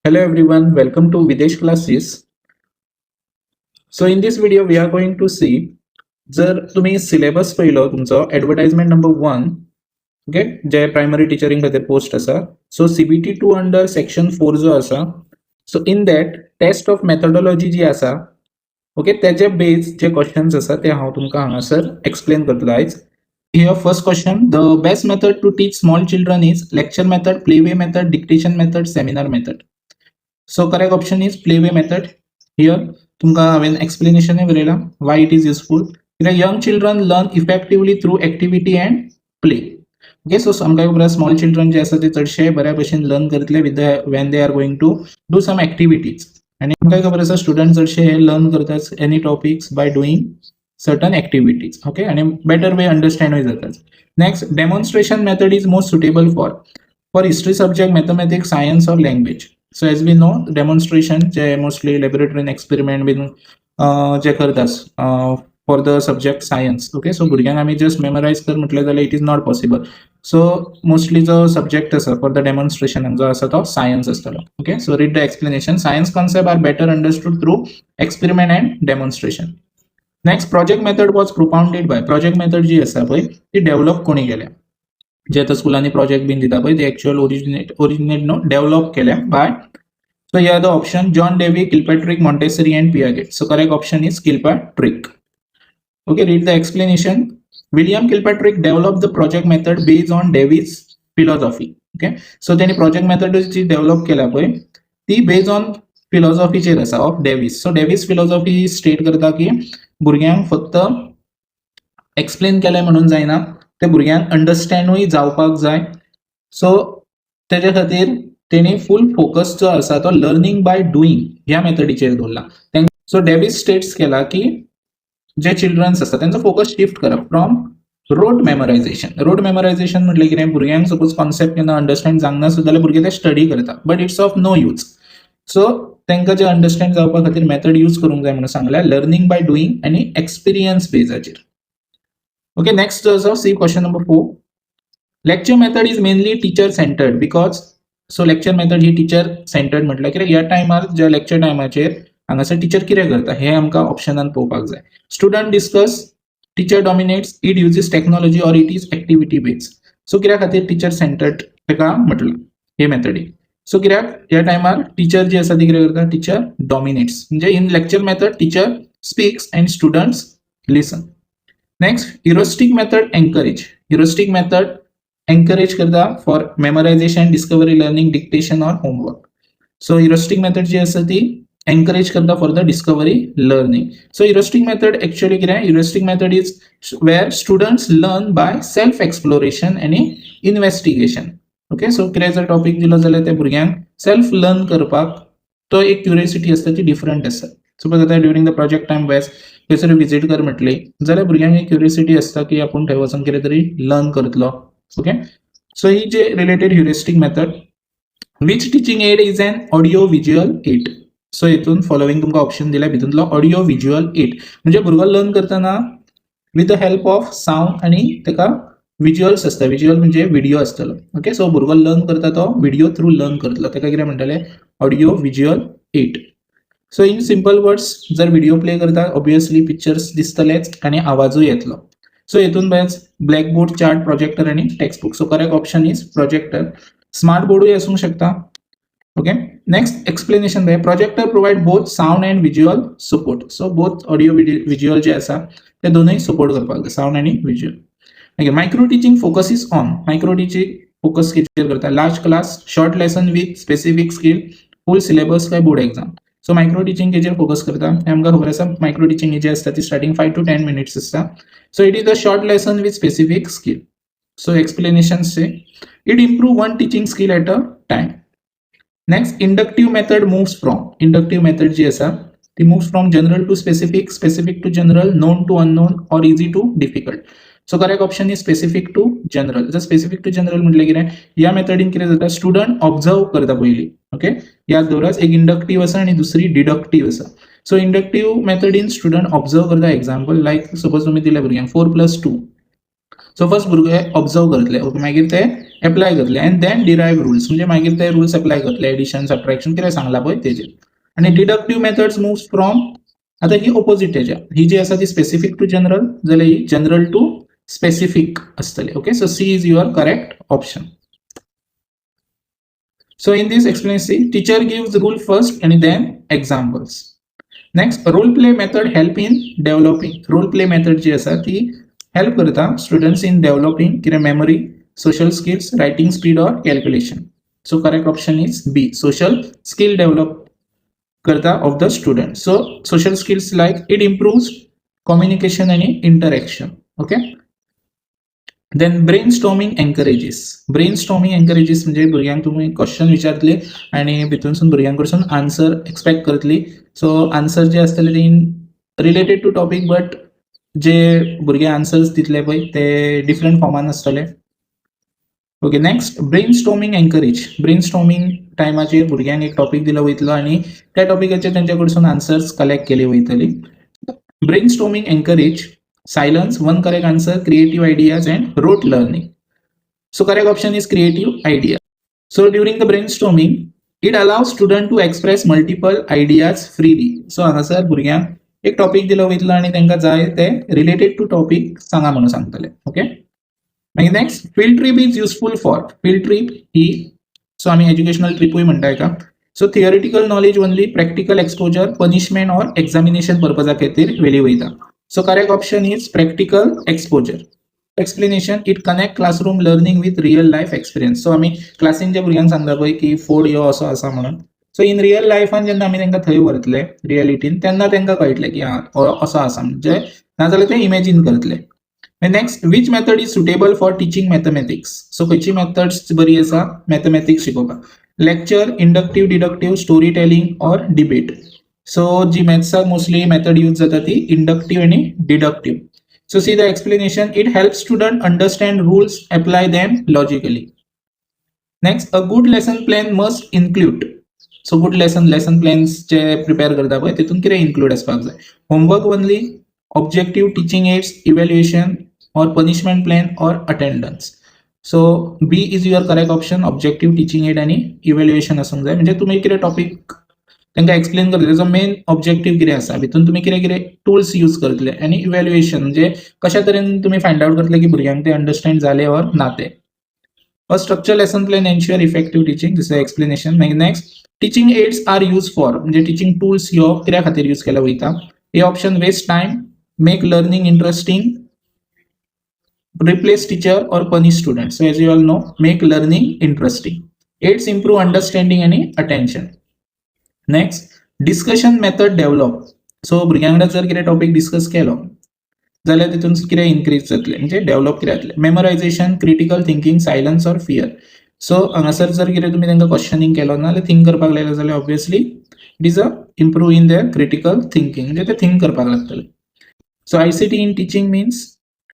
Hello everyone, welcome to Videsh classes. So in this video we are going to see जर तुम्ही syllabus पळयलो तुमचो advertisement number 1 okay जे primary टिचरिंग खातीर post आसा सो CBT 2 under section 4 जो आसा so in that test of methodology जी आसा ओके तेजे बेस जे क्वेश्चन्स आसा ते हांव तुमकां हांगासर एक्सप्लेन करतलो आयज. Here first question, the best method to teach small children is lecture method, playway method, dictation method, seminar method. So correct option is playway method. Here तुमका हांवेन एक्सप्लेनेशन बरयला why it is useful. Young children learn effectively through activity and play. Okay, so आमकां खबर आसा small children जे आसा ते चडशे बऱ्या भशेन लर्न करतले with the when they are going to do some activities. आणि आमकां खबर आसा स्टुडंट चडशे हे लर्न करतात any topics by doing certain activities. Okay, and a better way understand जातात. Next, demonstration method is most suitable for history subject, mathematics, science or language. So as we know, demonstration जे mostly laboratory and experiment बीन जे करतात for the subject science. Okay, so भुरग्यांक आमी just memorize कर म्हटले जाल्यार it is not possible. So mostly जो subject आसा for the demonstration जो आसा तो science आसतलो. Okay, so read the explanation. Science concepts are better understood through experiment and demonstration. Next, project method was propounded by. Project method जी आसा पळय ती डेव्हलप कोणी केल्या जे आता स्कुलांनी प्रोजेक्ट बीन दिता पळय ते एक्चुअल ओरिजिनेट नो डेव्हलप केल्या by so here the option John Dewey, Kilpatrick, Montessori and Piaget. So correct option is Kilpatrick. Okay, read the explanation. William Kilpatrick developed the project method based on Davis philosophy. Okay, so त्यांनी project method जी develop केल्या पळय ती based on फिलॉसॉफीचेर आसा of Davis. So Davis philosophy state करता की भुरग्यांक फक्त explain केलें म्हणून जायना ते भुरग्यांक अंडरस्टँडूय जावपाक जाय. सो तेजे खातीर तेणी फूल फोकस जो आसा तो लर्निंग बाय डुईंग ह्या मेथडीचेर दवरला. सो डेविस स्टेट्स केला की जे चिल्ड्रन्स असतात त्यांचा फोकस शिफ्ट करप from road memorisation. Road memorisation म्हटलें कितें भुरग्यांक सपोज कॉन्सेप्ट केन्ना अंडरस्टँड जावना जाल्यार भुरगे ते स्टडी करता but it's of no use. So तांकां जे अंडरस्टँड जावपा खातीर मेथड यूज करूंक जाय म्हणून सांगल्यार लर्निंग बाय डुईंग आनी एक्सपिरियन्स बेजाचेर. ओके, नेक्स्ट जो आसा C question number 4. Lecture method is mainly teacher centred because so lecture method ही टीचर सेंटर्ड म्हटल्यार कित्याक ह्या टायमार ज्या लेक्चर टायमाचेर हांगासर टीचर कितें करता हे आमकां ऑप्शनान पळोवपाक जाय. Student discuss, teacher dominates, it uses technology or it is activity based. So कित्या खातीर टीचर सेंटर्ड ताका म्हटलां हे मेथडीक. सो कित्याक ह्या टायमार टीचर जी आसा ती कितें करता टीचर डॉमिनेट्स म्हणजे in lecture method teacher speaks and students listen. Next, heuristic method encourage. Heuristic method encourage करता for memorization, discovery, learning, dictation और होमवर्क. सो heuristic method जी आसा ती encourage करता for the discovery learning. So heuristic method actually कितें heuristic method is where students learn by self exploration आणि investigation. Okay, सो कितें जर टॉपिक दिलो जाल्यार ते भुरग्यांक सेल्फ लर्न करपाक तो एक क्युरियोसिटी आसता ती डिफरंट आसता. सपोज आता during the project time waste खंयसर विजीट कर म्हटली जाल्यार भुरग्यांक एक क्युरियोसिटी आसता की आपूण थंय वचून कितें तरी लर्न करतलो. ओके, सो ही जे related heuristic method. Which teaching aid is an audio visual aid. So हितून फॉलोइंग तुमकां ऑप्शन दिल्या भितूंतलो ऑडिओ विज्युअल एड म्हणजे भुरगो लर्न करतना with the help of sound आनी ताका विज्युअल्स आसता. विज्युअल म्हणजे व्हिडिओ आसतलो. ओके, सो भुरगो लर्न करता तो व्हिडिओ थ्रू लर्न करतलो ताका कितें म्हणटले audio visual aid. So in simple words जर व्हिडिओ प्ले करता ऑब्वियसली पिक्चर्स दिसतलेच आणि आवाजूय येतलो. सो हितून बेज ब्लॅकबोर्ड, चार्ट, प्रोजेक्टर आणि text book. So correct option is projector. Smart बोर्डूय आसूंक शकता. ओके, नेक्स्ट एक्सप्लेनेशन दे. Projector provide both sound and visual support. So both audio visual जे आसा ते दोनूय सपोर्ट करपाक जाय साऊंड आणि visual. Okay, micro teaching focuses on. Micro teaching focus कितेर करता large class, short lesson with specific skill, full syllabus काय board exam. सो micro teaching हेजेर फोकस करता. आमकां खबर आसा मायक्रो टीचिंग जी आसता ती स्टार्टिंग 5 to 10 minutes आसता. So it is a short lesson with specific skill. So explanation say it improve one teaching skill at a time. Next, inductive method moves from. Inductive method जी आसा ती moves from general to specific, specific to general, known to unknown और easy to difficult. So correct option is specific to general. जर specific to general म्हटलें कितें ह्या मेथडीन कितें जाता स्टुडंट ऑब्झर्व करता पयलीं. ओके, याद दवरात एक इंडक्टिव्ह आसा आणि दुसरी डिडक्टिव्ह आसा. सो इंडक्टिव्ह मेथडीन स्टुडंट ऑब्झर्व करता. एक्झाम्पल लायक सपोज तुमी दिलें भुरग्यांक 4 + 2. सो फर्स्ट भुरगे ऑब्झर्व करतले. ओके, मागीर ते एप्लाय करतले एंड देन डिराइव रुल्स म्हणजे मागीर ते रुल्स एप्लाय करतले एडिशन सबट्रॅक्शन कितें सांगला पळय तेजेर. आणि डिडक्टिव्ह मेथड्स मूव्स फ्रॉम आता ही ऑपोजिट तेज्या ही जी आसा ती स्पेसिफिक टू जनरल जाल्यार ही जनरल टू स्पेसिफिक असतले. Okay so C is your correct option. So in this explanation, teacher gives rule first and then examples. Next, role play method help in developing. Role play method जी असा ती help करता students in developing किंवा memory, social skills, writing speed or calculation. So correct option is B. Social skill develop करता of the student. So social skills like it improves communication and interaction. Okay. Then brainstorming encourages म्हणजे भुरग्यांक तुम्ही question विचारतले आणि भितूनसून भुरग्यां कडसून answer expect करतली. So answer जे असतले ते in related to topic but जे भुरगे आन्सर्स दितले पळय ते डिफरंट फॉर्मान असतले. ओके नेक्स्ट ब्रेनस्टॉर्मिंग टायमाचेर भुरग्यांक एक टॉपिक दिलो वयतलो आणि त्या टॉपिकाचेर तेंच्या कडसून आन्सर्स कलेक्ट केले वयतली. Brainstorming encourage silence, one correct answer, creative ideas and rote learning. So correct option is creative idea. So during the brainstorming, it allows student to express multiple ideas freely. So हांगासर भुरग्यांक एक topic दिलो वयतलो आणि तांकां जाय ते related to topic सांगा म्हणून सांगतले. ओके मागीर next field trip is useful for. Field trip ही सो आमी एज्युकेशनल ट्रिपूय म्हणटा एका. So theoretical knowledge only, practical exposure, punishment or examination पर्पजा खातीर वेली वयता. So correct option is practical exposure. Explanation, it connect classroom learning with real life experience. So आम्ही क्लासीन जे भुरग्यांक सांगता पळय की फोड यो असो आसा म्हणून. सो इन रियल लायफान जेन्ना आमी तांकां थंय व्हरतले रियलिटीन तेन्ना तांकां कळटलें की हां असो आसा म्हणजे नाजाल्यार ते इमॅजिन करतले. Next which method is suitable for teaching mathematics. So खंयची मेथड्स बरी आसा मॅथमॅटिक्स शिकोवपाक. Lecture, inductive, deductive, story telling or debate. So जी मॅथ्साक मोस्टली मेथड यूज जाता ती इंडक्टिव्ह आणि deductive. So see the explanation, it helps student understand rules, apply them logically. Next, a good lesson plan must include. So good lesson plans J prepare करता पळय तितून कितें include आसपाक जाय. Homework only, objective teaching aids, evaluation or punishment plan or attendance. So B is your correct option, objective teaching aid आणि evaluation आसूंक जाय. म्हणजे तुम्ही कितें टॉपिक तांकां एक्सप्लेन करतले तेजो मेन ऑब्जेक्टिव्ह कितें आसा भितून तुमी कितें कितें टूल्स यूज करतले आनी इव्हॅल्युएशन म्हणजे कशा तरेन तुमी फायंड आउट करतले की भुरग्यांक ते अंडरस्टँड जाले ऑर ना ते. A structure lesson plan ensure effective teaching, this is explanation. मागीर next teaching aids are use for म्हणजे टीचिंग टूल्स ह्यो कित्या खातीर यूज केला वयता. A option waste time, make learning interesting, replace teacher or punish students. So as you all know, make learning interesting. Aids improve understanding and attention. Next, discussion method develop. So भुरग्यांकडे जर कितें topic discuss केलो जाल्यार तितून कितें increase जातले म्हणजे develop कितें जातलें. Memorization, critical thinking, silence or fear. So हांगासर जर कितें तुमी तांकां क्वेश्चनिंग केलो ना जाल्यार थिंक करपाक लायलो जाल्यार obviously it is a improve in their critical thinking म्हणजे ते थिंक करपाक लागतले. So ICT in teaching means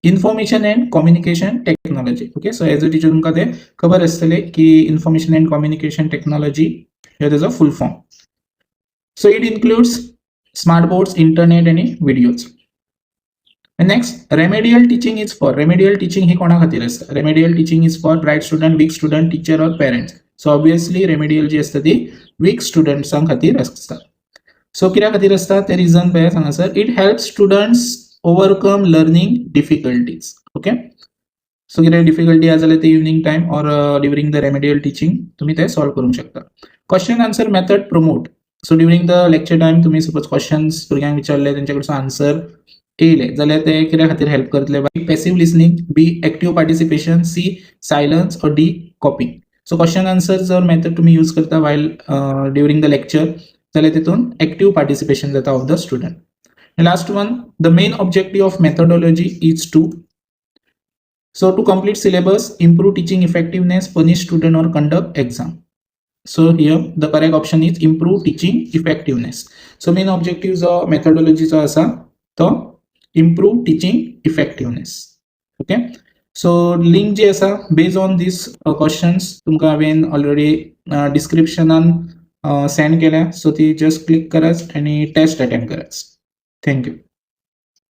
information and communication technology. Okay so as a teacher तुमकां ते खबर आसतले की इन्फॉर्मेशन एंड कम्युनिकेशन टेक्नॉलॉजी ह्यो तेजो full form. So it includes smart boards, internet and videos. And next, remedial teaching is for. Remedial teaching ही कोणा खातीर असता. Remedial teaching is for bright student, weak student, teacher or parents. So obviously remedial जी असता ती weak students खातीर असता. So कित्या खातीर असता ते reason पळय हांगासर. It helps students overcome learning difficulties. Okay. सो कितें डिफिकल्टी आसा जाल्यार ते evening time or during the remedial teaching तुमी ते सॉल्व करूंक शकता. Question answer method promote. So during the lecture time तुमी सपोज क्वेश्चन्स भुरग्यांक विचारले तेंच्या कडसून आन्सर येयले जाल्यार ते कित्या खातीर हेल्प करतले. Passive listening, B active participation, C silence और D copying. So question answer जर मेथड तुमी यूज करता वायल ड्युरिंग द लेक्चर जाल्यार तितून एक्टिव्ह पार्टिसिपेशन जाता of the student. Last one, the main objective of methodology is to. So to complete syllabus, improve teaching effectiveness, punish student or conduct exam. So here the correct option is improve teaching effectiveness. So main objectives of methodology जो आसा तो improve teaching effectiveness. Okay. So link जे आसा based on these questions तुमका हांवेन already descriptionan send केल्या. So ती just click कराच आणि test attempt कराच. Thank you.